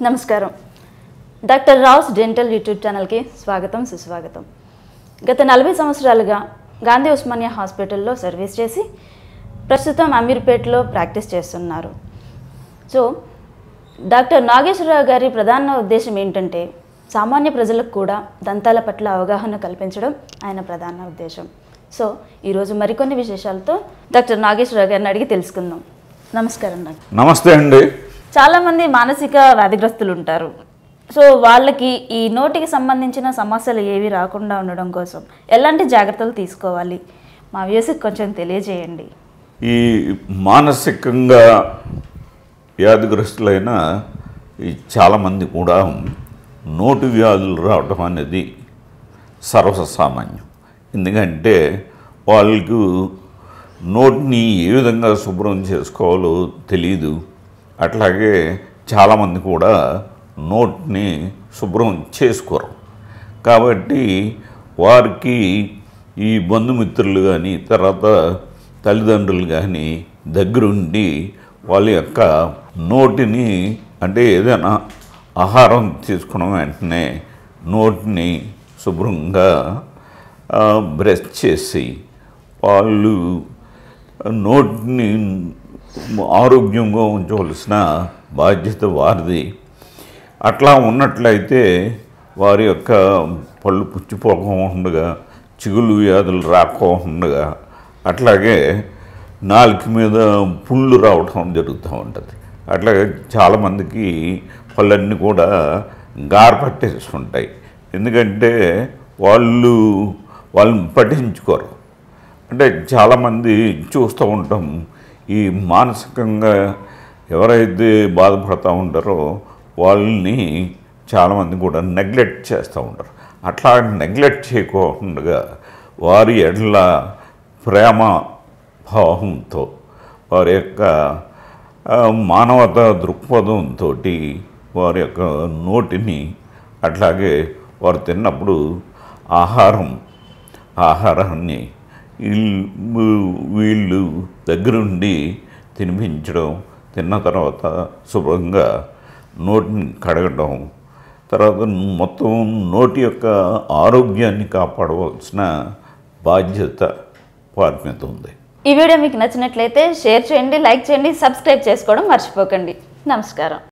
నమస్కారం. Doctor Rao's dental YouTube ఛానల్కి స్వాగతం, సుస్వాగతం. గత 40 సంవత్సరాలుగా గాంధీ ఉస్మానియా హాస్పిటల్లో సర్వీస్ చేసి ప్రస్తుతం అమీర్పేటలో ప్రాక్టీస్ చేస్తున్నారు. సో డాక్టర్ నాగేశ్వరరావు గారి ప్రధాన ఉద్దేశం ఏంటంటే సామాన్య ప్రజలకు కూడా దంతాల పట్ల అవగాహన కల్పించడం ఆయన ప్రధాన ఉద్దేశం. సో ఈరోజు మరికొన్ని విశేషాలతో డాక్టర్ నాగేశ్వరరావు గారిని అడిగి తెలుసుకుందాం. నమస్కారం. నమస్తే అండి. చాలామంది మానసిక వ్యాధిగ్రస్తులు ఉంటారు. సో వాళ్ళకి ఈ నోటికి సంబంధించిన సమస్యలు ఏవి రాకుండా ఉండడం కోసం ఎలాంటి జాగ్రత్తలు తీసుకోవాలి, మా వ్యూస్కి కొంచెం తెలియజేయండి. ఈ మానసికంగా వ్యాధిగ్రస్తులైన చాలామంది కూడా నోటి వ్యాధులు రావటం అనేది సర్వసామాన్యం. ఎందుకంటే వాళ్ళకు నోటిని ఏ విధంగా శుభ్రం చేసుకోవాలో తెలియదు. అట్లాగే చాలామంది కూడా నోటిని శుభ్రం చేసుకోరు. కాబట్టి వారికి ఈ బంధుమిత్రులు కానీ తర్వాత తల్లిదండ్రులు కానీ దగ్గరుండి వాళ్ళ యొక్క నోటిని అంటే ఏదైనా ఆహారం తీసుకున్న వెంటనే నోటిని శుభ్రంగా బ్రష్ చేసి వాళ్ళు నోటిని ఆరోగ్యంగా ఉంచవలసిన బాధ్యత వారిది. అట్లా ఉన్నట్లయితే వారి యొక్క పళ్ళు పుచ్చిపోకుండా, చిగులు వ్యాధులు రాకుండా, అట్లాగే నాలుక మీద పుళ్ళు రావటం జరుగుతూ ఉంటుంది. అట్లాగే చాలామందికి పళ్ళన్నీ కూడా గారపట్టేస్తుంటాయి. ఎందుకంటే వాళ్ళని పట్టించుకోరు. అంటే చాలామంది చూస్తూ ఉంటాం, ఈ మానసికంగా ఎవరైతే బాధపడుతూ ఉంటారో వాళ్ళని చాలామంది కూడా నెగ్లెక్ట్ చేస్తూ ఉంటారు. అట్లా నెగ్లెక్ట్ చేయకుండా వారి ఎడ్ల ప్రేమ భావంతో వారి యొక్క మానవతా దృక్పథంతో వారి యొక్క నోటిని అట్లాగే వారు తిన్నప్పుడు ఆహారాన్ని వీళ్ళు దగ్గరుండి తినిపించడం, తిన్న తర్వాత శుభ్రంగా నోటిని కడగడం, తర్వాత మొత్తం నోటి యొక్క ఆరోగ్యాన్ని కాపాడవలసిన బాధ్యత వారి మీద ఉంది. ఈ వీడియో మీకు నచ్చినట్లయితే షేర్ చేయండి, లైక్ చేయండి, సబ్స్క్రైబ్ చేసుకోవడం మర్చిపోకండి. నమస్కారం.